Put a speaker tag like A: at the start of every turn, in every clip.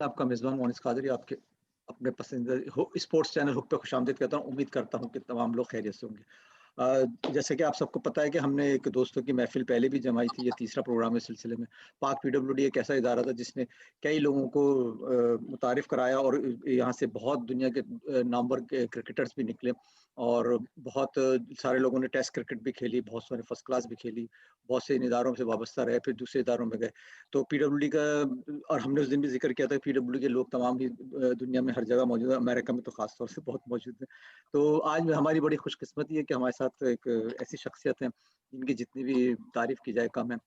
A: आपका मेज़बान मोनिस कादरी आपके अपने पसंदीदा स्पोर्ट्स चैनल हुक पे खुशामदीद कहता हूँ। उम्मीद करता हूँ कि तमाम लोग खैरियत से होंगे। जैसे कि आप सबको पता है कि हमने एक दोस्तों की महफ़िल पहले भी जमाई थी, ये तीसरा प्रोग्राम है इस सिलसिले में। पाक पीडब्ल्यूडी एक ऐसा इदारा था जिसने कई लोगों को मुतारिफ़ कराया और यहाँ से बहुत दुनिया के नामवर के क्रिकेटर्स भी निकले और बहुत सारे लोगों ने टेस्ट क्रिकेट भी खेली, बहुत सारे फर्स्ट क्लास भी खेली, बहुत से इन इदारों से वाबस्ता रहे, फिर दूसरे इदारों में गए। तो पीडब्ल्यूडी का और हमने उस दिन भी ज़िक्र किया था कि पीडब्ल्यूडी के लोग तमाम ही दुनिया में हर जगह मौजूद हैं, अमेरिका में तो ख़ास तौर से बहुत मौजूद हैं। तो आज हमारी बड़ी खुशकिस्मती है कि हमारे साथ एक ऐसी शख्सियत है, जिनकी जितनी भी तारीफ़ की जाए कम है।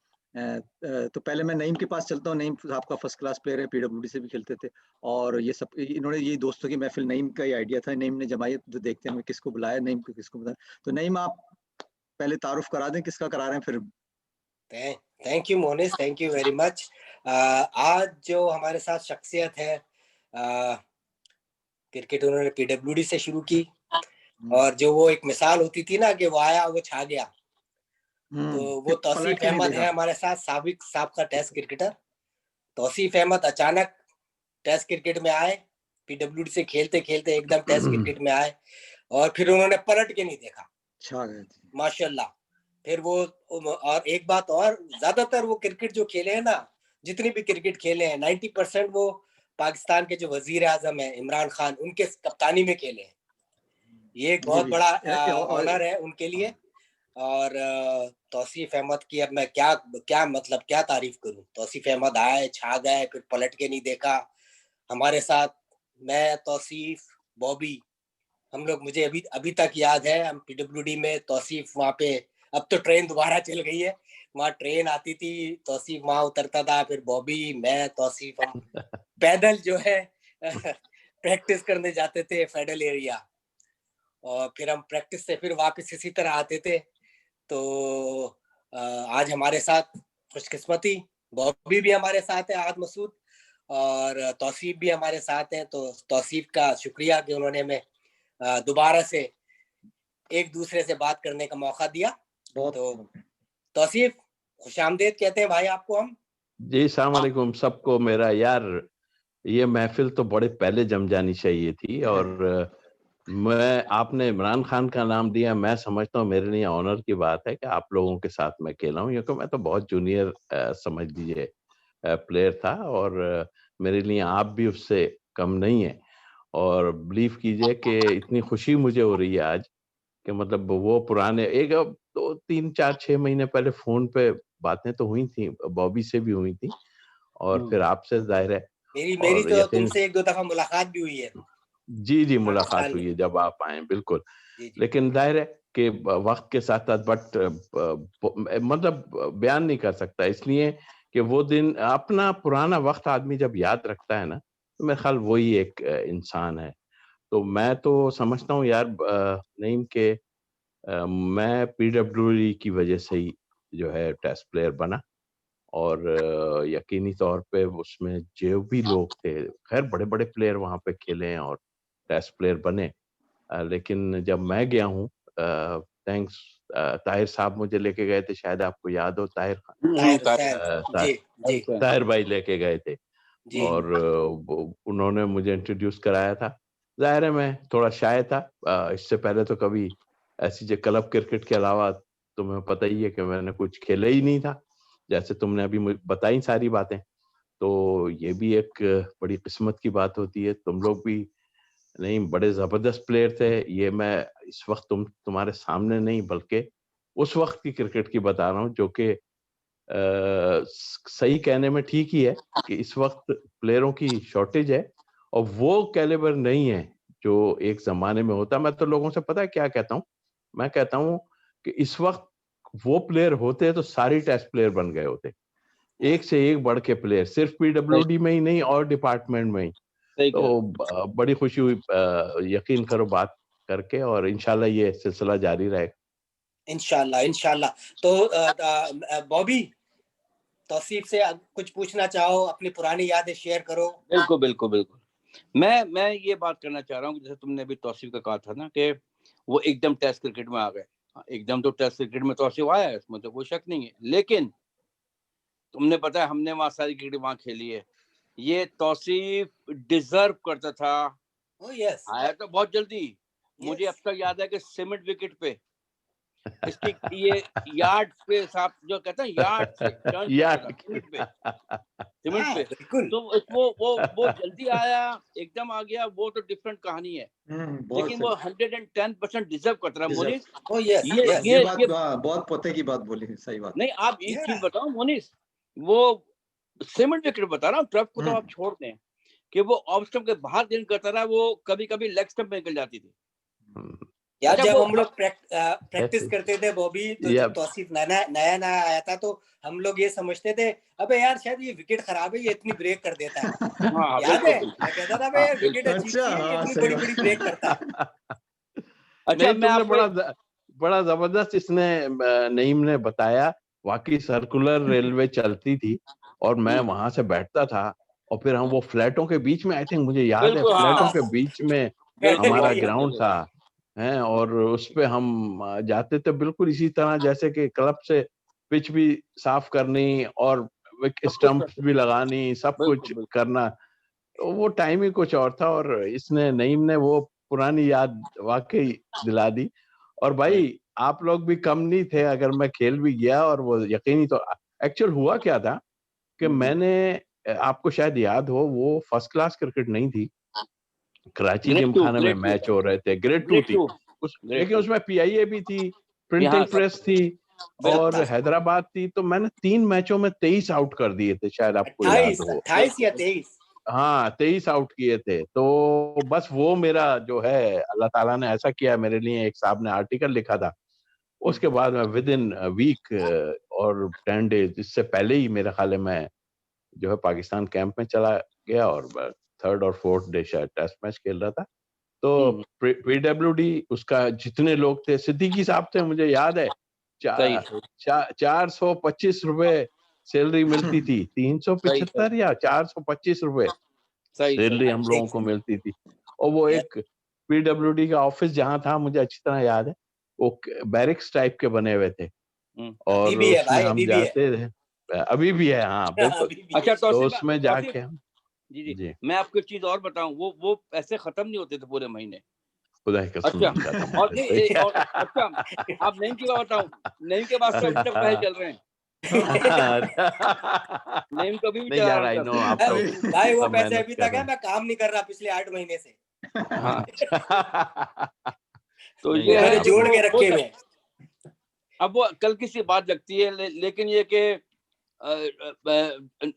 A: तो पहले मैं नईम के पास चलता हूँ, नईम साहब का फर्स्ट क्लास प्लेयर है, पीडब्ल्यूडी से भी खेलते थे और ये सब इन्होंने ये दोस्तों की महफ़िल नईम का ही आइडिया था, नईम ने जमाई है, तो देखते हैं हमें किसको बुलाया, नईम को किसको बुलाया। तो नईम आप पहले तारुफ़ करा दें, किसका करा रहे हैं फिर
B: thank you Monis, thank you very much. आज जो हमारे साथ शख्सियत है, क्रिकेट उन्होंने पीडब्ल्यूडी से शुरू की और जो वो एक मिसाल होती थी ना कि वो आया वो छा गया, तो वो तौसीफ अहमद है हमारे साथ, साबिका टेस्ट क्रिकेटर। तौसीफ अहमद अचानक टेस्ट क्रिकेट में आए, पीडब्ल्यूडी से खेलते खेलते एकदम टेस्ट क्रिकेट में आए और फिर उन्होंने पलट के नहीं देखा,
A: छा गए
B: माशाल्लाह। फिर वो, और एक बात और, ज्यादातर वो क्रिकेट जो खेले हैं ना, जितनी भी क्रिकेट खेले हैं 90% वो पाकिस्तान के जो वजीर आजम है इमरान खान, उनके कप्तानी में खेले हैं। ये एक बहुत बड़ा ऑनर है उनके लिए। और तौसीफ अहमद की अब मैं क्या तारीफ करूं। तौसीफ अहमद आए, छा गए, फिर पलट के नहीं देखा हमारे साथ। मैं, तौसीफ, बॉबी, हम लोग, मुझे अभी तक याद है, हम पीडब्ल्यूडी में तौसीफ वहाँ पे, अब तो ट्रेन दोबारा चल गई है, वहाँ ट्रेन आती थी, तौसीफ वहाँ उतरता था, फिर बॉबी, मैं, तौसीफ, हम पैदल जो है प्रैक्टिस करने जाते थे फेडरल एरिया, और फिर हम प्रैक्टिस से फिर वापस इसी तरह आते थे। तो आज हमारे साथ खुशकिस्मती बॉबी भी हमारे साथ है, आद मसूद, और तौसीफ भी हमारे साथ हैं। तो तौसीफ का शुक्रिया कि उन्होंने हमें दोबारा से एक दूसरे से बात करने का मौका दिया। तो तौसीफ, खुशामदीद कहते हैं भाई आपको हम।
C: जी, अस्सलाम वालेकुम सबको। मेरा यार ये महफिल तो बड़े पहले जम जानी चाहिए थी और मैं, आपने इमरान खान का नाम दिया, मैं समझता हूँ मेरे लिए ऑनर की बात है कि आप लोगों के साथ मैं खेला हूँ, क्योंकि मैं तो बहुत जूनियर समझ लीजिए प्लेयर था और मेरे लिए आप भी उससे कम नहीं है। और बिलीव कीजिए कि इतनी खुशी मुझे हो रही है आज कि मतलब वो पुराने एक 2 3 4 6 महीने पहले फोन पे बातें तो हुई थी, बॉबी से भी हुई थी और फिर आपसे जाहिर है
B: मेरी तो तुमसे एक दो दफा मुलाकात भी हुई है।
C: जी मुलाकात हुई है जब आप आए, बिल्कुल। लेकिन जाहिर है कि वक्त के साथ साथ मतलब बयान नहीं कर सकता, इसलिए कि वो दिन, अपना पुराना वक्त आदमी जब याद रखता है ना, तो मेरे ख्याल वही एक इंसान है। तो मैं तो समझता हूँ यार नईम के मैं पीडब्ल्यूडी की वजह से ही जो है टेस्ट प्लेयर बना और यकीनी तौर पे उसमें जो भी लोग थे, खैर बड़े-बड़े प्लेयर वहाँ पे खेले हैं और टेस्ट प्लेयर बने। लेकिन जब मैं गया हूँ थैंक्स ताहिर साहब मुझे लेके गए थे, शायद आपको याद हो, ताहिर भाई लेके गए थे और उन्होंने मुझे इंट्रोड्यूस कराया था। ज़ाहिर है मैं थोड़ा शाय था, इससे पहले तो कभी ऐसी जो क्लब क्रिकेट के अलावा तुम्हें पता ही है कि मैंने कुछ खेला ही नहीं था, जैसे तुमने अभी मुझे बताई सारी बातें। तो ये भी एक बड़ी किस्मत की बात होती है। तुम लोग भी नहीं बड़े ज़बरदस्त प्लेयर थे। ये मैं इस वक्त तुम्हारे सामने नहीं बल्कि उस वक्त की क्रिकेट की बता रहा हूँ, जो कि सही कहने में ठीक ही है कि इस वक्त प्लेयरों की शॉर्टेज है और वो कैलिबर नहीं है जो एक जमाने में होता। मैं तो लोगों से पता है क्या कहता हूँ, मैं कहता हूँ कि इस वक्त वो प्लेयर होते तो सारी टेस्ट प्लेयर बन गए होते, एक से एक बढ़ के प्लेयर, सिर्फ पीडब्ल्यूडी में ही नहीं और डिपार्टमेंट में ही। तो बड़ी खुशी हुई यकीन करो बात करके, और इंशाल्लाह ये सिलसिला जारी रहेगा।
B: इंशाल्लाह। तो बॉबी, तौसीफ से कुछ पूछना चाहो, अपनी पुरानी यादें शेयर करो।
D: बिल्कुल। मैं ये बात करना चाह रहा हूँ, जैसे तुमने अभी तौसीफ का कहा था ना कि वो एकदम टेस्ट क्रिकेट में आ गए। एकदम तो टेस्ट क्रिकेट में तौसीफ आया है, इसमें तो कोई शक नहीं है, लेकिन तुमने पता है हमने वहाँ सारी क्रिकेट वहाँ खेली है ये तौसीफ डिजर्व करता था।
B: Oh yes.
D: आया तो बहुत जल्दी। मुझे अब तक याद है कि सीमेंट विकेट पे इसकी ये यार्ड पे साहब जो कहते हैं यार्ड से टर्न
C: यार
D: सीमेंट पे सीमेंट पे
B: बिल्कुल।
D: तो वो जल्दी आया एकदम आ गया, वो तो डिफरेंट कहानी है।
A: बहुत
D: लेकिन वो 110% डिजर्व करता रहा मोनिस।
B: Oh yes.
D: ये
B: yes.
A: ये बात बहुत पोते की बात बोली, सही बात।
D: नहीं आप एक
B: Yeah.
D: चीज बताओ मोनिस, वो सीमेंट विकेट बता रहा हूँ, ट्रफ को तो आप छोड़ दें कि वो ऑफ स्टंप के बाहर गेंद करता रहा, वो कभी कभी लेग स्टंप में निकल जाती थी।
B: यार
D: अच्छा,
B: जब
D: वो
B: हम लोग प्रैक्टिस करते थे बॉबी, तो जब तौसीफ नया नया आया था तो हम लोग ये समझते थे अबे यार शायद ये विकेट खराब है, ये इतनी ब्रेक कर देता है।
D: हाँ,
B: याद
D: बिल्कुल,
B: है
D: बिल्कुल।
B: मैं कहता था भाई विकेट अच्छी
A: अच्छा,
B: है, ये
A: हाँ,
B: इतनी
A: सही
B: बड़ी
A: बात।
B: बड़ी ब्रेक करता है।
D: अच्छा
C: नहीं,
D: मैं
C: तुमने
D: आपको
C: बड़ा जबरदस्त इसने नईम ने बताया। वाकई सर्कुलर रेलवे चलती थी और मैं वहां से बैठता था और फिर हम वो फ्लैटों के बीच में, आई थिंक मुझे याद है,
D: बिल्कुल,
C: फ्लैटों
D: हाँ।
C: के बीच में
D: बिल्कुल,
C: हमारा
D: वही
C: ग्राउंड
D: है।
C: था हैं, और उस पे हम जाते थे बिल्कुल इसी तरह जैसे कि क्लब से पिच भी साफ करनी और स्टंप्स भी लगानी, सब
D: बिल्कुल,
C: कुछ
D: बिल्कुल।
C: करना। तो वो टाइम ही कुछ और था और इसने नईम ने वो पुरानी याद वाकई दिला दी। और भाई आप लोग भी कम नहीं थे, अगर मैं खेल भी गया और वो यकीनी तो एक्चुअल हुआ क्या था कि मैंने, आपको शायद याद हो, वो फर्स्ट क्लास क्रिकेट नहीं थी, कराची
D: ग्रेड 2
C: जिमखाना में मैच हो रहे थे, ग्रेड 2 थी लेकिन उसमें पीआईए भी थी, प्रिंटिंग प्रेस थी और हैदराबाद थी। तो मैंने 3 मैचों में 23 आउट कर दिए थे, शायद आपको याद हो।
B: 28 या 23।
C: हाँ 23 आउट किए थे। तो बस वो मेरा जो है, अल्लाह ताला ने ऐसा किया मेरे लिए, एक साहब ने आर्टिकल लिखा था, उसके बाद मैं विद इन वीक और 10 डेज, इससे पहले ही मेरा ख्याल है मैं जो है पाकिस्तान कैंप में चला गया और 3rd और 4th डे शायद टेस्ट मैच खेल रहा था। तो पीडब्ल्यूडी उसका जितने लोग थे, सिद्दीकी साहब थे, मुझे याद है 425 रुपए सैलरी मिलती थी, 375 या 425 रुपए सैलरी हम लोगों को मिलती थी। और वो एक पीडब्ल्यूडी का ऑफिस जहाँ था, मुझे अच्छी तरह याद है, वो बैरिक्स टाइप के बने हुए थे और
B: अभी भी है
C: उसमें
B: भाई,
C: हम
B: अभी भी है।
C: जाते थे। अभी भी है, हाँ बिल्कुल।
D: अच्छा
C: तो उसमें जाके हम
D: जी मैं आपको एक चीज और बताऊं, वो ऐसे खत्म नहीं होते थे पूरे महीने।
C: खुदा की कसम नहीं खत्म होते थे।
D: और अच्छा आप नईम की बात बताऊं, नईम के पास तो अभी तक पैसे चल रहे हैं। नईम कभी भी
C: नहीं
D: चला
C: यार,
D: रहा
C: आई
D: था।
C: नो आप तो
B: भाई वो
C: सब
B: पैसे
C: मेहनत
B: अभी
C: कर
B: तक
C: रहे
B: है,
C: हैं।
B: मैं काम नहीं कर रहा पिछले 8 महीने से।
D: हाँ। तो
C: नहीं
D: ये
C: यार,
D: है
B: मैंने
C: आप
B: जोड़
C: तो
B: के रखे हुए हैं।
D: अब वो कल किसी बात लगती है, लेकिन ये कि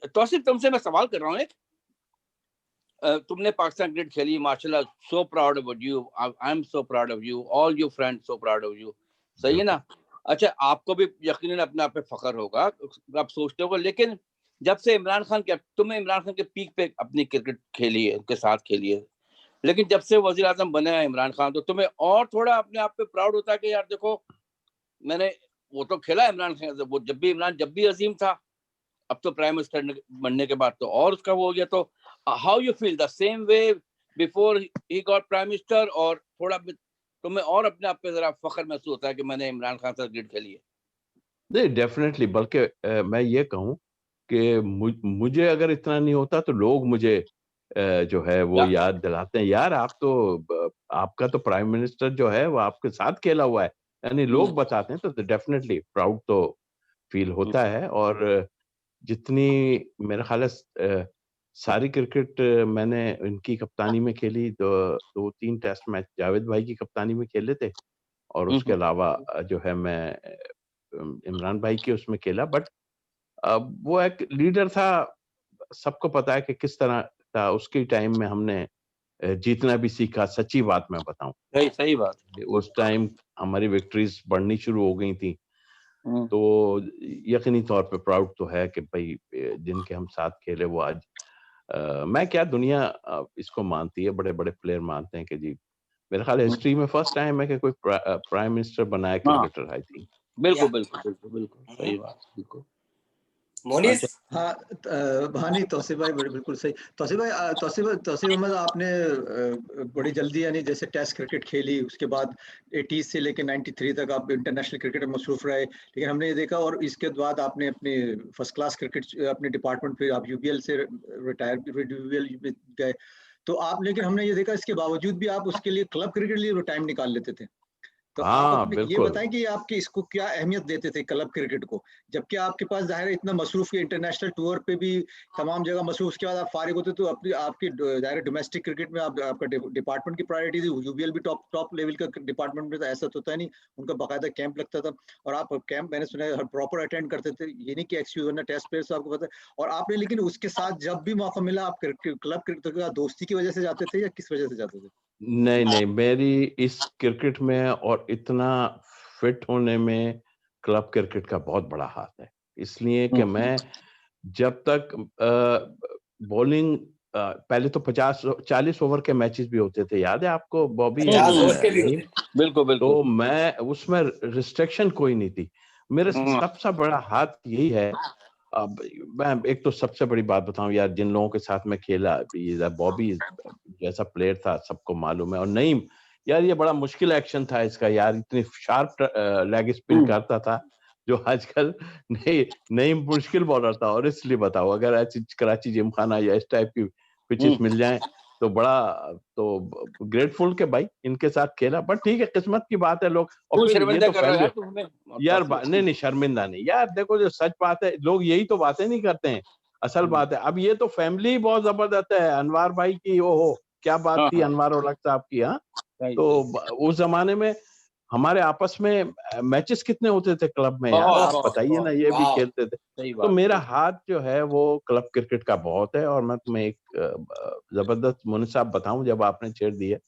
D: तौसीफ तुमसे मैं सवाल कर रहा हूँ एक, तुमने पाकिस्तान क्रिकेट खेली माशाल्लाह, so proud of you, I am so proud of you, all your friends so proud of you, सही है ना? अच्छा आपको भी यकीनन अपने आप पे फख्र होगा, आप सोचते होगा, लेकिन जब से इमरान खान के, तुमने इमरान खान के पीक पे अपनी क्रिकेट खेली है, उनके साथ खेली है, लेकिन जब से वजीर आजम बने हैं इमरान खान, तो तुम्हें और थोड़ा अपने आप पे प्राउड होता है कि यार देखो मैंने वो तो खेला इमरान खान, वो जब भी अजीम था, अब तो प्राइम मिनिस्टर बनने के बाद तो और उसका वो हो गया। तो how you feel the same way before he got prime minister, और थोड़ा तुम्हें और अपने आप पे जरा फख्र महसूस होता है कि मैंने इमरान खान से क्रिकेट खेली है?
C: नहीं डेफिनेटली, बल्कि मैं ये कहूँ कि मुझे अगर इतना नहीं होता तो लोग मुझे जो है वो याद दिलाते हैं, यार आप तो आपका तो प्राइम मिनिस्टर जो है वो आपके साथ खेला हुआ है, यानी लोग बताते हैं, तो डेफिनेटली प्राउड तो फील होता है। और जितनी मेरा ख्याल है सारी क्रिकेट मैंने इनकी कप्तानी में खेली, 2-3 टेस्ट मैच जावेद भाई की कप्तानी में खेले थे और उसके अलावा जो है मैं इमरान भाई के उसमें खेला। बट वो एक लीडर था, सबको पता है कि किस तरह था। उसके टाइम में हमने जीतना भी सीखा, सच्ची बात मैं बताऊं,
D: सही बात।
C: उस टाइम हमारी विक्ट्रीज बढ़नी शुरू हो गई थी। तो यकीनी तौर पे प्राउड तो है कि भाई जिनके हम साथ खेले वो आज मैं क्या, दुनिया इसको मानती है, बड़े बड़े प्लेयर मानते हैं कि जी, मेरे ख्याल हिस्ट्री में फर्स्ट टाइम है कि कोई प्राइम मिनिस्टर बना है क्रिकेटर, आई थिंक।
D: बिल्कुल सही बात, बिल्कुल।
B: मोनिस
A: हाँ भानी तौसीफ भाई बिल्कुल सही। तौसीफ भाई तौसीफ अहमद आपने बड़ी जल्दी यानी जैसे टेस्ट क्रिकेट खेली, उसके बाद 80 से लेकर 93 तक आप इंटरनेशनल क्रिकेट में मसरूफ रहे, लेकिन हमने ये देखा और इसके बाद आपने अपनी फर्स्ट क्लास क्रिकेट अपने डिपार्टमेंट पे आप यूबीएल से यूबीएल गए, तो आप, लेकिन हमने ये देखा इसके बावजूद भी आप उसके लिए क्लब क्रिकेट के लिए टाइम निकाल लेते थे। तो आप
C: हाँ
A: अपने ये
C: बिल्कुल।
A: बताएं कि आपके इसको क्या अहमियत देते थे क्लब क्रिकेट को, जबकि आपके पास जाहिर है इतना मसरूफ है, इंटरनेशनल टूर पे भी तमाम जगह मसरूफ, उसके बाद आप फारिग होते तो अपनी आपकी जाहिर डोमेस्टिक क्रिकेट में आपका डिपार्टमेंट की प्रायोरिटी थी। यूबीएल भी टॉप लेवल का डिपार्टमेंट में था, ऐसा तो होता नहीं, उनका बाकायदा कैंप लगता था और आप कैंप मैंने सुना है प्रॉपर अटेंड करते थे, ये नहीं कि एक्सक्यूज वरना टेस्ट प्लेयर्स आपको पता है। और आपने लेकिन उसके साथ जब भी मौका मिला आप क्लब क्रिकेट का दोस्ती की वजह से जाते थे या किस वजह से जाते थे?
C: नहीं नहीं, मेरी इस क्रिकेट में और इतना फिट होने में क्लब क्रिकेट का बहुत बड़ा हाथ है, इसलिए कि मैं जब तक बॉलिंग पहले तो 40 ओवर के मैचेस भी होते थे, याद है आपको बॉबी?
B: 50 ओवर के भी
C: नहीं,
B: होते।
D: बिल्कुल बिल्कुल।
C: तो मैं उसमें रिस्ट्रिक्शन कोई नहीं थी, मेरे सबसे बड़ा हाथ यही है। अब मैं एक तो सबसे बड़ी बात बताऊं यार, जिन लोगों के साथ मैं खेला, बॉबी जैसा प्लेयर था सबको मालूम है, और नईम यार ये बड़ा मुश्किल एक्शन था इसका यार, इतनी शार्प लेग स्पिन करता था जो आजकल नहीं नहीं मुश्किल बॉलर था। और इसलिए बताओ अगर ऐसी कराची जिमखाना या इस टाइप की पिचेस मिल जाएं तो बड़ा तो ग्रेटफुल के भाई इनके साथ खेला, बट ठीक है किस्मत की बात है लोग। और
D: तू
C: फिर ये
D: शर्मिंदा
C: तो
D: कर रहा है
C: फैमिली
D: यार तू हमें।
C: यार नहीं नहीं शर्मिंदा नहीं यार, देखो जो सच बात है लोग यही तो बातें नहीं करते हैं, असल बात है। अब ये तो फैमिली बहुत जबरदस्त है, अनवार भाई की ओहो क्या बात थी अनवार उलग साहब की। हाँ तो उस जमाने में हमारे आपस में मैचेस कितने होते थे क्लब में यार, आप बताइए ना, ये भी खेलते थे। तो मेरा हाथ जो है वो क्लब क्रिकेट का बहुत है। और मैं तुम्हें एक जबरदस्त मुनीस साहब बताऊं, जब आपने छेड़ दिया,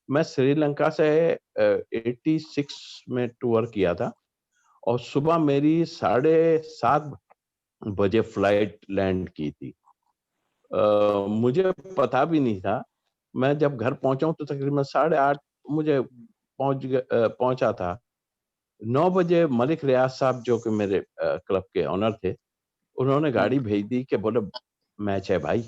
C: मैं श्रीलंका से 86 में टूर किया था और सुबह मेरी 7:30 बजे फ्लाइट लैंड की थी। मुझे पता भी नहीं था, मैं जब घर पहुंचा हूं तो तकरीबन 8:30 मुझे पहुंचा था। 9 बजे मलिक रियाज साहब जो कि मेरे क्लब के ऑनर थे, उन्होंने गाड़ी भेज दी कि बोले मैच है भाई,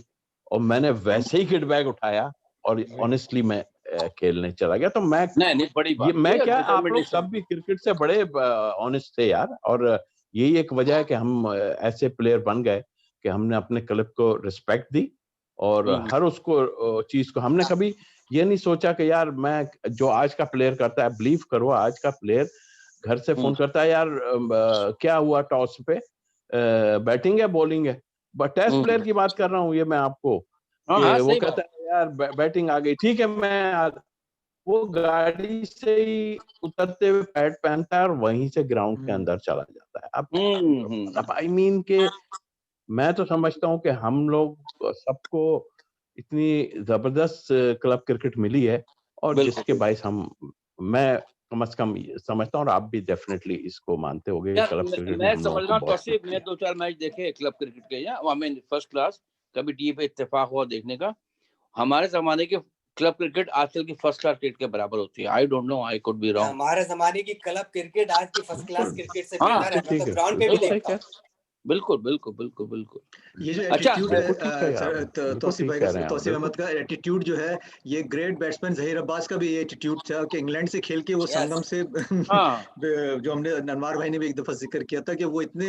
C: और मैंने वैसे ही किट बैग उठाया और ऑनेस्टली मैं खेलने चला गया। तो मैं
D: नहीं बड़ी बात,
C: ये मैं क्या, आप लोग सब भी क्रिकेट से बड़े ऑनेस्ट थे यार, और यही एक वजह है कि हम ऐसे प्लेयर बन गए कि हमने अपने क्लब को रिस्पेक्ट दी और हर उसको चीज को हमने कभी ये नहीं सोचा कि यार मैं जो आज का प्लेयर करता है, बिलीव करो आज का प्लेयर घर से फोन करता है यार क्या हुआ टॉस पे, बैटिंग है बॉलिंग है, बट टेस्ट प्लेयर की बात कर रहा हूँ ये मैं आपको, कि वो कहता है यार बैटिंग आ गई, ठीक है मैं वो गाड़ी से ही उतरते हुए पैड पहनता है और वहीं से ग्राउंड के अंदर चला जाता है। अब आई मीन के मैं तो समझता हूँ कि हम लोग सबको इतनी जबरदस्त क्लब क्रिकेट मिली है और जिसके बायस मैं कम से कम समझता हूँ, और आप भी डेफिनेटली इसको मानते होंगे क्लब क्रिकेट
D: मैं समझ रहा हूँ मैं 2-4 मैच देखे क्लब क्रिकेट के, या आई मीन फर्स्ट क्लास, कभी टीवी पे इत्तेफाक हुआ देखने का। हमारे जमाने के क्लब क्रिकेट आजकल की फर्स्ट क्लास क्रिकेट के बराबर होती है। I don't know, I could be wrong.
B: हमारे जमाने की क्लब क्रिकेट आज की फर्स्ट क्लास क्रिकेट से बेहतर है, मैं तो ग्राउंड पे भी देखता हूं।
D: बिल्कुल बिल्कुल बिल्कुल बिल्कुल।
A: ये जो
D: अच्छा
A: एटीट्यूड है तौसीफ अहमद का एटीट्यूड जो है, ये ग्रेट बैट्समैन जहीर अब्बास का भी ये एटीट्यूड था कि इंग्लैंड से खेल के वो संगम से जो हमने अनवार भाई ने भी एक दफा जिक्र किया था कि वो इतने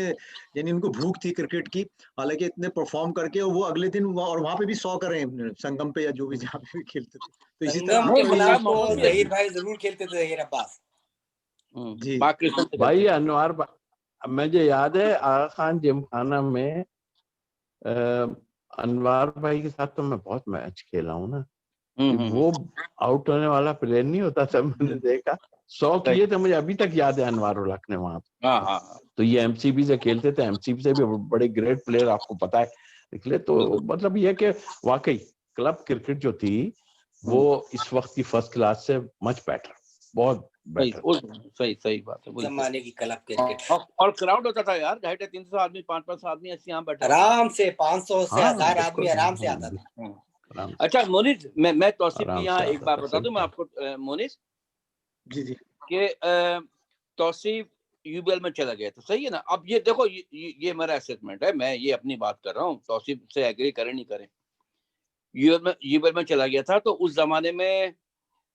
A: यानी उनको भूख थी क्रिकेट की, हालांकि इतने परफॉर्म करके वो अगले दिन और वहां पे भी 100 करे संगम पे या जो भी जहाँ पे भी खेलते थे। तो इसी तरह
B: के खिलाफ तो जहीर भाई जरूर खेलते थे, जहीर अब्बास
A: जी
C: भाई। अनवार मुझे याद है आगा खान जिमखाना में अनवार भाई के साथ तो मैं बहुत मैच खेला हूँ ना, वो आउट होने वाला प्लेयर नहीं होता था, मैंने देखा 100 किए थे, मुझे अभी तक याद है अनवार उलक ने वहां पे। तो ये एमसीबी से खेलते थे, एमसीबी से भी बड़े ग्रेट प्लेयर आपको पता है निकले। तो मतलब ये कि वाकई क्लब क्रिकेट जो थी वो इस वक्त की फर्स्ट क्लास से मच बेटर, बहुत
D: सही बात है।
B: जमाने की क्लब क्रिकेट
D: और क्राउड होता था यार, 250-300 आदमी 500 आदमी ऐसे यहाँ बैठे
B: आराम से 500 से 1000 आदमी आराम से आता था।
D: अच्छा मोनिस, मैं तौसीफ की यहाँ एक बात बता दूं मैं आपको मोनिस
A: जी
D: कि तौसीफ यूबीएल में चला गया, तो सही है ना। अब ये देखो, ये मेरा असेसमेंट है, मैं ये अपनी बात कर रहा हूँ, तौसीफ से एग्री करें नहीं करें। यूबीएल में चला गया था, तो उस जमाने में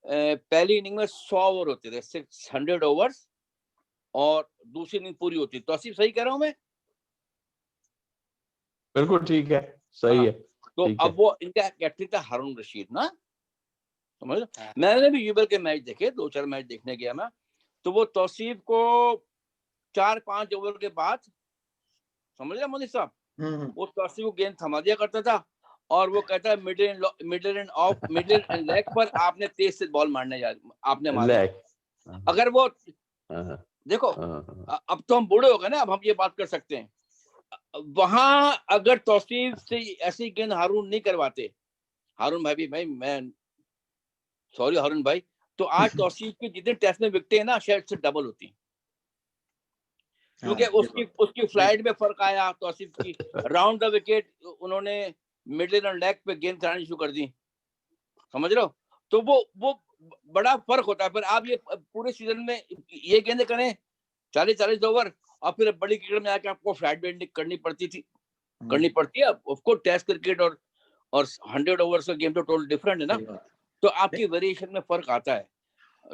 D: पहली इनिंग में 100 ओवर होते थे, 600 ओवर्स, और दूसरी इनिंग पूरी होती। तौसीफ सही कह रहा हूँ मैं?
C: बिल्कुल ठीक है, सही है।
D: तो
C: ठीक
D: अब
C: है।
D: वो इनका कैप्टन था हारून रशीद ना, समझ लो। मैंने भी यूबीएल के मैच देखे, 2-4 मैच देखने गया मैं, तो वो तौसीफ को 4-5 ओवर के बाद, समझ रहे मोदी साहब, वो तौसीफ को गेंद थमा दिया करता था, और वो कहता है मिडिल एंड लेग पर आपने तेज से बॉल मारने आपने मारना। अगर वो देखो, अब तो हम बूढ़े हो गए ना, अब हम ये बात कर सकते हैं। वहां अगर तौसीफ से ऐसी गेंद हारून नहीं करवाते, हारून भाई भी, भाई मैं सॉरी हारून भाई, तो आज तौसीफ की जितने टेस्ट में विकेटें हैं ना, शायद से डबल होती, क्योंकि उसकी फ्लाइट में फर्क आया। तौसीफ की राउंड द विकेट उन्होंने मिडिल एंड लेग पे गेंद चलानी शुरू कर दी, समझ रहे हो। तो वो बड़ा फर्क होता है। फिर आप ये पूरे सीजन में ये गेंदें करें 40 ओवर, और फिर बड़ी क्रिकेट में आके आपको फ्लाइट बेंडिंग करनी पड़ती है। ऑफ कोर्स टेस्ट क्रिकेट और 100 ओवर्स का गेम तो टोटल डिफरेंट है ना, तो आपकी वेरिएशन में फर्क आता है।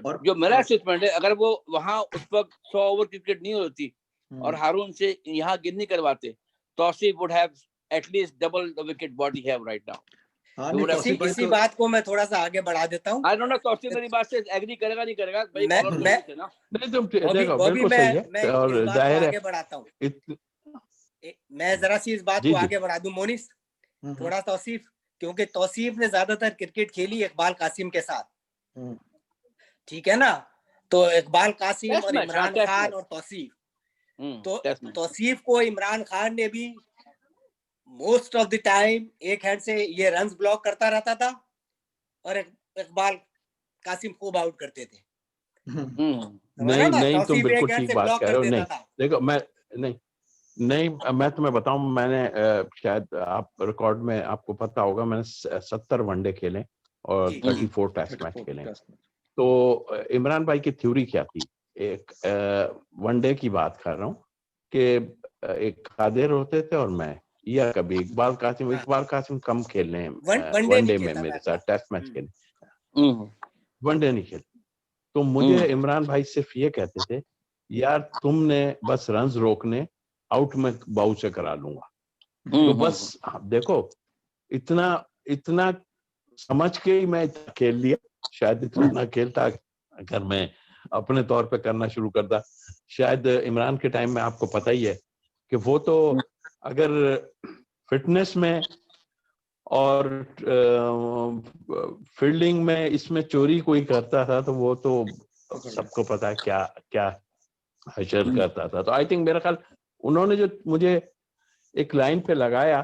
D: और जो मेरा असेसमेंट है, अगर वो वहां उस वक्त 100 ओवर क्रिकेट नहीं होती और हारून से यहाँ गेंद नहीं करवाते, Tauseef would have at least double the wicket body have right now.
B: इसी बात को मैं थोड़ा सा आगे बढ़ा देता हूँ।
D: आई डोंट नो तौसीफ मेरी बात से एग्री करेगा नहीं करेगा भाई।
C: नहीं तुम देखो बिल्कुल सही है, और जाहिर है
B: आगे बढ़ाता हूँ। मैं जरा सी इस बात को आगे बढ़ा दूं मोनिस, थोड़ा तौसीफ, क्योंकि तौसीफ ने ज्यादातर क्रिकेट खेली इकबाल कासिम के साथ, ठीक है ना। तो इकबाल कासिम और इमरान खान और तौसीफ, तो तौसीफ को इमरान खान ने भी मोस्ट ऑफ द टाइम एक हैंड से ये रन्स ब्लॉक करता रहता था, और इकबाल कासिम खूब आउट करते थे।
C: नहीं तुम बिल्कुल ठीक बात कह रहे हो। नहीं देखो, मैं नहीं मैं तुम्हें बताऊं, मैंने शायद आप रिकॉर्ड में आपको पता होगा, मैंने 70 वनडे खेले और 34 टेस्ट मैच खेले। तो इमरान भाई की थ्योरी क्या थी, एक वनडे की बात कर रहा हूँ, कि एक कादिर होते थे और मैं, या कभी इकबाल कासिम कम खेल रहे हैं वनडे में मेरे साथ, टेस्ट मैच खेले, वनडे नहीं खेले। तो मुझे इमरान भाई सिर्फ ये कहते थे, यार तुमने बस रन्स रोकने, आउट में बाउ से करा लूंगा। तो बस देखो, इतना समझ के ही मैं खेल लिया। शायद इतना ना खेलता अगर मैं अपने तौर पे करना शुरू करता। शायद इमरान के टाइम में आपको पता ही है कि वो तो अगर फिटनेस में और फील्डिंग में इसमें चोरी कोई करता था, तो वो तो सबको पता है क्या क्या हशर करता था। तो आई थिंक मेरा ख्याल उन्होंने जो मुझे एक लाइन पे लगाया,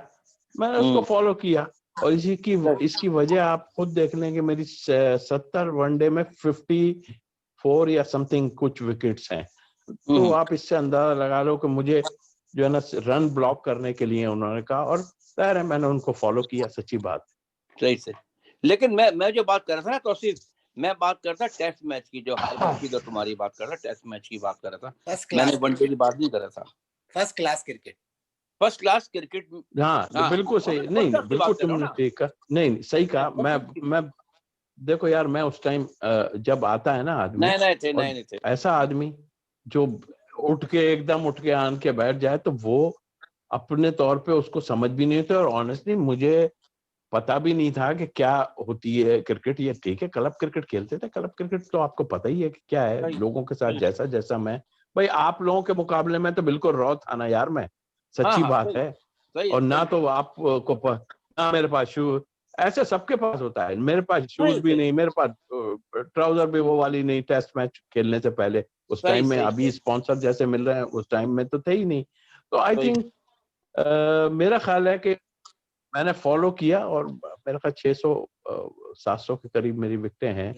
C: मैंने उसको फॉलो किया, और इसकी वजह आप खुद देख लेंगे, मेरी 70 वनडे में 54 या समथिंग कुछ विकेट्स हैं। तो आप इससे अंदाजा लगा लो कि मुझे जो है ना रन ब्लॉक करने के लिए उन्होंने कहा, और है मैंने उनको फॉलो किया, सच्ची बात।
D: सही से। लेकिन मैं जो बात कर रहा था ना तौसीफ, मैं बात करता टेस्ट मैच की, जो तुम्हारी बात कर रहा, टेस्ट मैच की बात कर रहा था, मैंने वनडे की बात नहीं कर रहा था। First class cricket.
C: हाँ बिल्कुल सही। नहीं बिल्कुल तुमने ठीक कहा, नहीं सही कहा। मैं देखो यार, मैं उस टाइम जब आता है ना आदमी,
D: नहीं थे
C: ऐसा आदमी जो उठ के आन के बैठ जाए, तो वो अपने तौर पे उसको समझ भी नहीं थे, और ऑनेस्टली मुझे पता भी नहीं था कि क्या होती है क्रिकेट। ये ठीक है, क्लब क्रिकेट खेलते थे, क्लब क्रिकेट तो आपको पता ही है कि क्या है, लोगों के साथ जैसा मैं, भाई आप लोगों के मुकाबले में तो बिल्कुल रॉ था ना यार, मैं सच्ची बात है। और ना तो आपको ना मेरे पास शूज, ऐसे सबके पास होता है, मेरे पास शूज भी नहीं, मेरे पास ट्राउजर भी वो वाली नहीं, टेस्ट मैच खेलने से पहले। उस टाइम में अभी स्पॉन्सर जैसे मिल रहे हैं, उस टाइम में तो थे ही नहीं। तो आई थिंक मेरा ख्याल है कि मैंने फॉलो किया, और मेरे ख्याल 600-700 के करीब मेरी विकेटें हैं।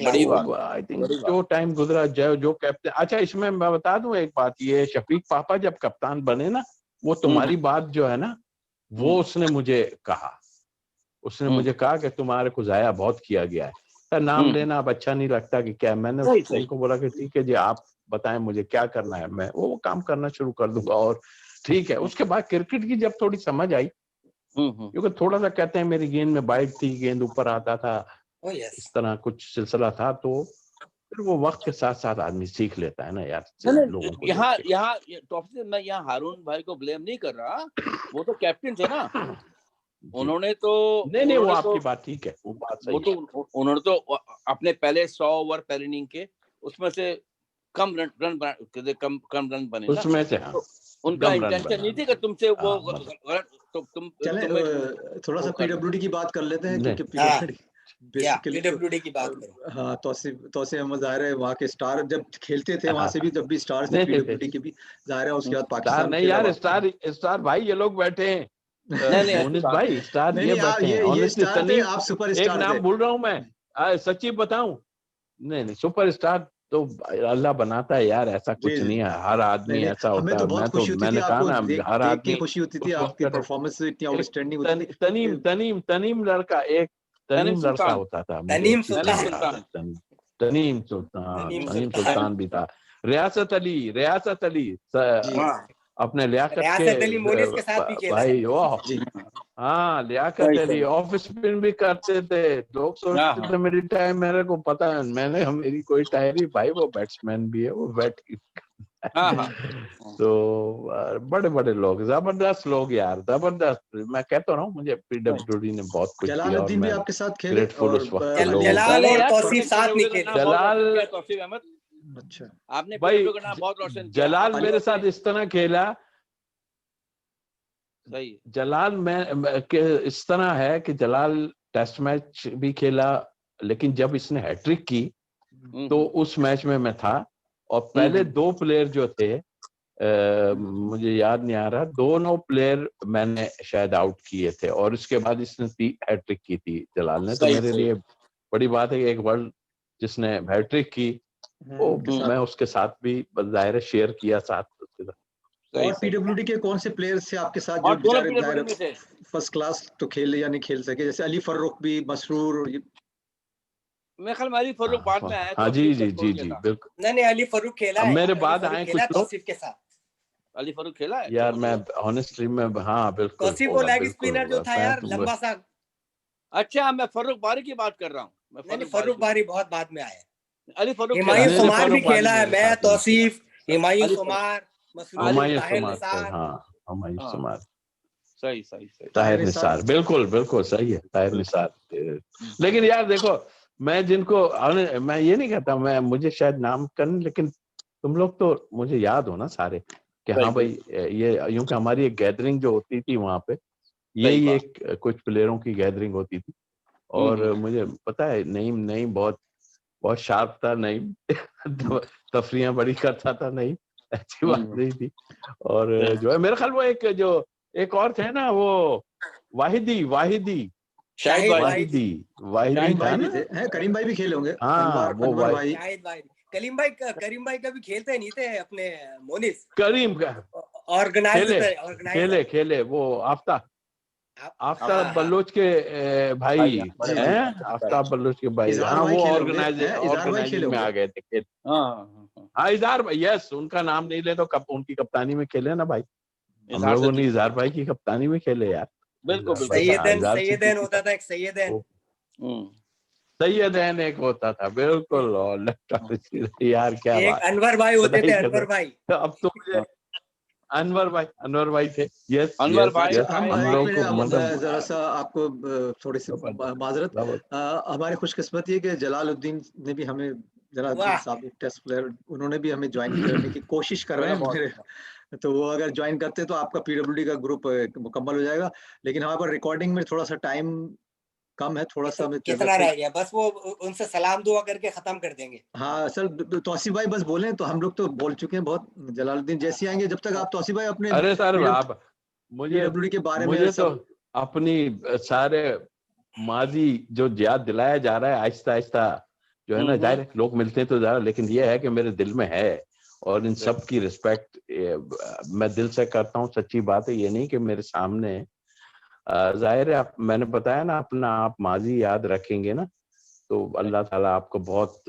D: बड़ी बात।
C: आई थिंक जो टाइम गुजरा, जो कैप्टन, अच्छा इसमें मैं बता दूं एक बात, ये शफीक पापा जब कप्तान बने ना, वो तुम्हारी बात जो है ना, वो उसने मुझे कहा, मुझे कहा कि तुम्हारे को जाया बहुत किया गया है, नाम लेना अब अच्छा नहीं लगता कि क्या। मैंने उनको बोला कि ठीक है जी, आप बताएं मुझे क्या करना है, मैं वो काम करना शुरू कर दूंगा। और ठीक है, उसके बाद क्रिकेट की जब थोड़ी समझ आई, क्योंकि थोड़ा सा कहते हैं मेरी गेंद में बाइट थी, गेंद ऊपर आता था, इस तरह कुछ सिलसिला था, तो फिर वो वक्त के साथ साथ आदमी सीख लेता है ना यार लोगों को।
D: यहाँ टॉप से मैं यहाँ हारून भाई को ब्लेम नहीं कर रहा, वो तो कैप्टन थे ना, उन्होंने तो
C: नहीं वो आपकी बात ठीक है, वो बात सही है।
D: तो उन्होंने तो अपने पहले 100 ओवर पहले इनिंग के उसमें से कम रन बने ना,
C: उसमें से हाँ,
D: उनका इंटेंशन नहीं थी कि तुमसे वो तो तुम
A: चले थोड़ा सा पीडब्ल्यूडी की बात कर लेते हैं, क्योंकि
B: पीडब्ल्यूडी की बात करो।
A: हाँ, तौसीफ अहमद जाहिर है वहाँ के स्टार, जब खेलते थे वहाँ से भी, जब भी स्टार्स थे पीडब्ल्यूडी के भी, जाहिर है उसके बाद पाकिस्तान
C: नहीं यार, स्टार भाई ये लोग बैठे हैं, मोनिस भाई स्टार ये बैठे हैं। ऑनेस्टली तनीम,
A: आप सुपर
C: एक नाम भूल रहा हूँ मैं, सच्ची बताऊं, नहीं सुपर स्टार तो अल्लाह बनाता है यार, ऐसा कुछ नहीं है, हर आदमी ऐसा होता है। मैंने कहा ना, हर आदमी
A: खुशी होती थी, आपकी परफॉर्मेंस इतनी आउटस्टैंडिंग होती थी।
C: तनीम लड़का होता था,
B: तनीम
C: सुल्तान भी था, रियासत अली अपने
B: रियासत अली मोनिस के साथ भी खेला
C: भाई, वाह हाँ, लियाकत अली ऑफ स्पिन भी करते थे। लोग सोचते थे मेरी टाइम, मेरे को पता है, मेरी कोई टायरी भाई, वो बैट्समैन भी है, वो तो बड़े बड़े लोग, जबरदस्त लोग यार, जबरदस्त। मैं कहता रहा हूँ, मुझे पीडब्ल्यूडी ने बहुत कुछ किया और मैं
A: आपके साथ खेले,
C: ग्रेटफुल उस वक्त के लोगों
B: जलाल और तौसीफ साथ नहीं खेले।
C: जलाल,
D: तौसीफ अहमद,
A: अच्छा
D: आपने
C: भाई
D: बहुत रोशन किया।
C: जलाल मेरे साथ इस तरह खेला,
D: सही
C: जलाल इस तरह है कि जलाल टेस्ट मैच भी खेला, लेकिन जब इसने हैट्रिक की तो उस मैच में मैं था, और पहले 2 प्लेयर जो थे, मुझे याद नहीं आ रहा, दोनों प्लेयर मैंने शायद आउट किए थे, और उसके बाद इसने हैट्रिक की थी जलाल ने। तो मेरे लिए बड़ी बात है कि एक वर्ल्ड जिसने हैट्रिक की, वो मैं उसके साथ भी जाहिर शेयर किया साथ उसके साथ।
A: और पीडब्ल्यूडी के कौन से प्लेयर्स थे आपके साथ जो बेचारे फर्स्ट क्लास तो खेल या नहीं खेल सके, जैसे अली फर्रुख भी, मसरूर?
D: मैं ख्याल में अली फर्रुख बाद में आया।
C: हाँ जी बिल्कुल।
B: नहीं अली फर्रुख खेला है,
C: मेरे बाद आए कुछ लोग
B: के साथ।
D: अली फर्रुख खेला है
C: यार, मैं ऑनेस्टली में, हाँ बिल्कुल,
B: तौसीफ वो लेग स्पिनर जो था यार, लंबा सा।
D: अच्छा, मैं फर्रुख बारी की बात कर रहा हूँ।
B: फर्रुख बारी बहुत बाद में आया।
D: अली फर्रुख,
B: हिमायू सुमार भी खेला है, मैं, तौसीफ, हिमायू सुमार, मसरूर, ताहिर निसार।
C: हाँ, हिमायू सुमार,
D: सही
C: ताहिर निसार, बिल्कुल सही है, ताहिर निसार। लेकिन यार देखो, मैं जिनको, मैं ये नहीं कहता, मुझे शायद नाम करने, लेकिन तुम लोग तो मुझे याद हो ना सारे, कि हाँ भाई, ये यूं कि हमारी एक गैदरिंग जो होती थी वहां पे, यही एक कुछ प्लेयरों की गैदरिंग होती थी। और मुझे पता है, नईम बहुत शार्प था, नईम तफरियां बड़ी करता था, नईम अच्छी बात नहीं थी। और जो है मेरे ख्याल, वो एक और थे ना, वो वाहिदी था ना,
A: करीम भाई भी खेले होंगे।
C: हाँ, वो भाई,
B: करीम भाई का भी खेलते नहीं थे अपने मोनिस,
C: करीम का
B: ऑर्गेनाइजर
C: खेले वो आफ्ताब बलोच के भाई हैं, आफ्ताब बलोच के भाई, हाँ, वो ऑर्गेनाइजिंग में आ गए थे। हाँ, इजहार भाई, यस, उनका नाम नहीं ले तो उनकी कप्तानी में खेले ना भाई, हम लोगों ने इजहार भाई की कप्तानी में खेले यार।
D: बिल्कुल
B: सैयदन होता था, एक
C: सैयदन एक होता था, बिल्कुल। और यार क्या
B: एक
C: बात,
B: अनवर भाई होते थे, अनवर भाई।
C: अब तो मुझे अनवर भाई थे, यस,
D: अनवर भाई।
A: हम लोग को जरा सा आपको थोड़ी सी माजरत, हमारी खुशकिस्मती है कि जलालुद्दीन ने भी हमें, जलालुद्दीन साहब टेस्ट प्लेयर, उन्होंने भी हमें ज्वाइन करने की कोशिश कर रहे हैं। तो वो अगर ज्वाइन करते तो आपका पीडब्ल्यूडी का ग्रुप मुकम्मल हो जाएगा। लेकिन हमारे पास रिकॉर्डिंग में थोड़ा सा टाइम कम है, थोड़ा सा
B: कितना रह गया, बस वो उनसे सलाम दुआ करके खत्म कर देंगे।
A: हाँ सर, तौसीफ भाई बस बोले तो हम लोग तो बोल चुके हैं बहुत। जलालुद्दीन जैसे आएंगे, जब तक आप तौसीफ भाई अपने,
C: अरे सर, आप मुझे
A: के बारे में
C: तो अपनी सारे माजी जो याद दिलाया जा रहा है आहिस्ता आहिस्ता, जो है ना, जाहिर लोग मिलते हैं तो ज़्यादा, लेकिन ये है कि मेरे दिल में है, और इन सब की रिस्पेक्ट मैं दिल से करता हूँ। सच्ची बात है, ये नहीं कि मेरे सामने, जाहिर है, मैंने बताया ना, अपना आप माजी याद रखेंगे ना, तो अल्लाह ताला आपको बहुत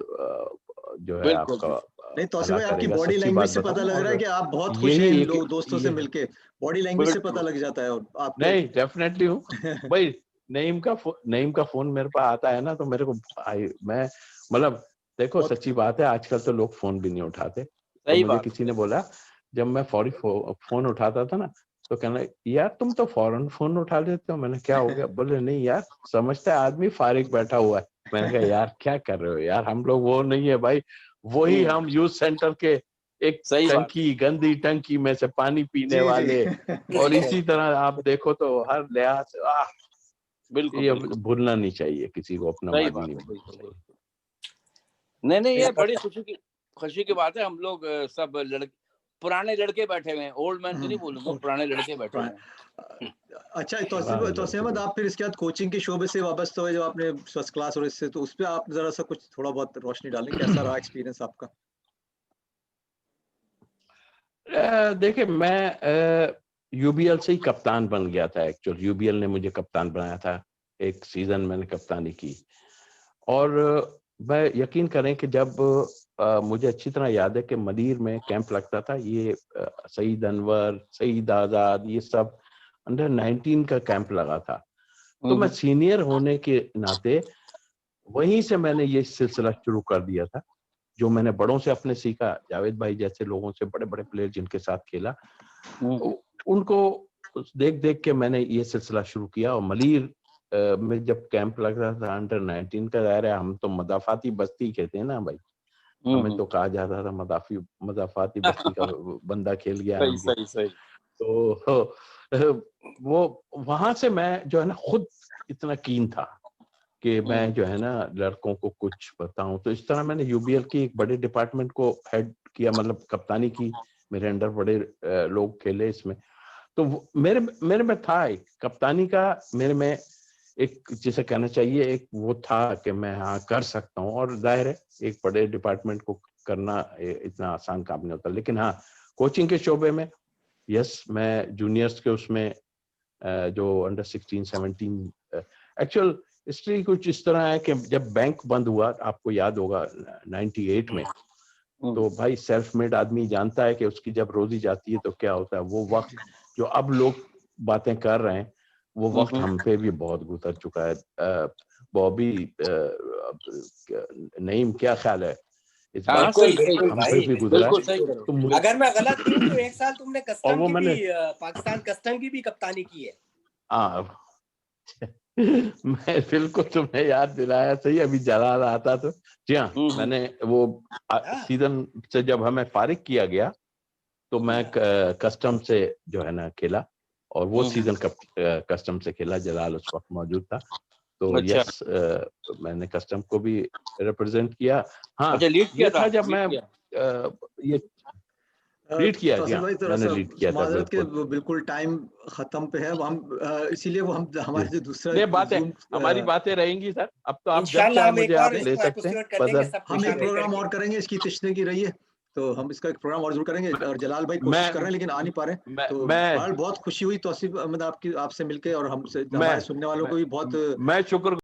C: जो है आपका
A: नहीं तौसीफ
C: भला
A: भाई, आपकी
C: करेगा।
A: बॉडी
C: सच्ची
A: लैंग्वेज
C: बात
A: से पता
C: बताऊं,
A: लग रहा है
C: और
A: कि आप बहुत खुश हैं
C: यही
A: इन
C: एक
A: लोग दोस्तों से
C: ये
A: मिलके। बॉडी लैंग्वेज से पता
D: बिल्कुल
A: लग जाता है और आपके
C: नहीं, डेफिनेटली हूँ भाई। नईम का फोन मेरे पास आता है ना, तो मेरे को मैं मतलब देखो,
A: बहुत
C: सच्ची बात है, आजकल तो लोग फोन भी नहीं उठाते। तो
D: सही
C: मुझे
D: बात
C: किसी
D: है।
C: ने बोला, जब मैं फौरी फोन उठाता था ना, तो कहना, यार तुम तो फौरन फोन उठा लेते हो। मैंने क्या हो गया? बोले नहीं यार, समझता है आदमी फारिग बैठा हुआ है। मैंने कहा यार क्या कर रहे हो यार, हम लोग वो नहीं है भाई। वही हम यूथ सेंटर के एक
D: सही बात है।
C: टंकी, गंदी टंकी में से पानी पीने
A: जी जी
C: वाले। और इसी तरह आप देखो तो हर लिहाज से
D: बिल्कुल
C: ये
D: बिल्कुल
C: भूलना नहीं चाहिए, किसी को अपना
D: सही
C: माजी
D: बात
C: नहीं
D: है।
C: भूलना
D: बिल्कुल
C: चाहिए।
D: बिल्कुल। नहीं ये
B: इस
D: बड़ी खुशी की बात है। हम लोग सब पुराने लड़के बैठे हुए हैं, ओल्ड मैन तो नहीं बोलूंगा, पुराने लड़के बैठे हुए हैं।
A: अच्छा
C: पुराने
A: तौसीफ
C: लड़के
A: अहमद,
C: बैठे।
A: आप फिर इसके बाद कोचिंग के शोबे से वाबस्ता हुए, जब आपने फर्स्ट क्लास और इससे, तो उस पे आप जरा सा कुछ थोड़ा बहुत रोशनी डालें, कैसा रहा एक्सपीरियंस आपका?
C: देखिए, मैं यूबीएल से ही कप्तान बन गया था। एक्चुअल यूबीएल ने मुझे कप्तान बनाया था, एक सीजन मैंने कप्तानी की। और मैं यकीन करें कि जब मुझे अच्छी तरह याद है कि मदीर में कैंप लगता था, ये सईद अनवर, सईद आजाद, ये सब अंडर 19 का कैंप लगा था। तो मैं सीनियर होने के नाते वहीं से मैंने ये सिलसिला शुरू कर दिया था, जो मैंने बड़ों से अपने सीखा। जावेद भाई जैसे लोगों से, बड़े बड़े प्लेयर जिनके साथ खेला, उनको देख देख के मैंने ये सिलसिला शुरू किया। और मलीर में जब कैंप लग रहा था अंडर 19 का, दायरा है, हम तो मदाफाती बस्ती कहते हैं ना भाई, हमें तो कहा जाता था मदाफाती बस्ती का बंदा खेल गया
D: सही
C: हमको।
D: सही सही।
C: तो वो वहां से मैं जो है ना खुद इतना कीन था कि मैं जो है ना लड़कों को कुछ बताऊं। तो इस तरह मैंने यूबीएल की एक बड़े डिपार्टमेंट को हेड किया, मतलब कप्तानी की। मेरे अंडर बड़े लोग खेले इसमें। तो मेरे मेरे में था एक कप्तानी का, मेरे में एक, जिसे कहना चाहिए, एक वो था कि मैं हाँ कर सकता हूँ। और जाहिर है एक बड़े डिपार्टमेंट को करना इतना आसान काम नहीं होता। लेकिन हाँ, कोचिंग के शोबे में यस, मैं जूनियर्स के उसमें जो अंडर 16, 17, एक्चुअल हिस्ट्री कुछ इस तरह है कि जब बैंक बंद हुआ, आपको याद होगा 98 में, तो भाई सेल्फ मेड आदमी जानता है कि उसकी जब रोजी जाती है तो क्या होता है। वो वक्त जो अब लोग बातें कर रहे हैं, वो वक्त हम पे भी बहुत गुजर चुका है। बॉबी, नईम, क्या ख्याल है इस
D: हाँ
C: बात का?
B: बिल्कुल बिल्कुल
C: हम पे
B: भाई,
C: भी गुजरा
D: बिल्कुल
C: है।
D: सही।
C: तो
B: अगर मैं गलत नहीं हूँ तो एक साल तुमने
C: और
B: कस्टम
C: वो
B: की
C: मैंने
B: भी पाकिस्तान कस्टम की भी कप्तानी की है।
C: हाँ मैं बिल्कुल, तुमने याद दिलाया, सही अभी जलाल आता तो। जी हाँ, मैंने वो सीजन से जब हमें फारिग किया गया, तो मैं कस्टम से जो है ना खेला। और वो सीजन कस्टम से खेला, जलाल उस वक्त मौजूद था। तो
D: अच्छा
C: यस, मैंने कस्टम को भी रिप्रेजेंट किया। हाँ,
D: अच्छा, लीड किया
C: ये था जब
D: लीड
C: मैं
D: किया।
C: ये लीड किया। जी
A: तौसीफ
C: हाँ,
A: भाई, थोड़ा
C: मैंने
A: सा
C: लीड किया था,
A: माजरत के,
C: बिल्कुल।
A: बिल्कुल टाइम खत्म पे है। वो हम इसीलिए वो हम
C: जी,
A: हमारे जो दूसरा
C: ये बातें,
A: जूम,
C: हमारी बातें रहेंगी सर। अब तो आप जब
B: इंशाल्लाह
C: चाहे
B: हम एक
C: मुझे
B: और
C: आप ले
B: इसको
C: सकते हैं
B: एपिसोड कर लेंगे
C: बदर।
B: सबको
A: हम एक
B: शामिल
A: प्रोग्राम
B: करके।
A: और करेंगे इसकी तशरीह की रही है। तो हम इसका एक प्रोग्राम और जरूर करेंगे। और जलाल भाई कोशिश कर रहे हैं लेकिन आ नहीं पा रहे हैं। तो
C: मैं
A: बहरहाल बहुत खुशी हुई तौसीफ अहमद आपसे मिलके, और हमसे,
C: मैं
A: हमारे सुनने वालों
C: मैं
A: को भी बहुत
C: मैं शुक्र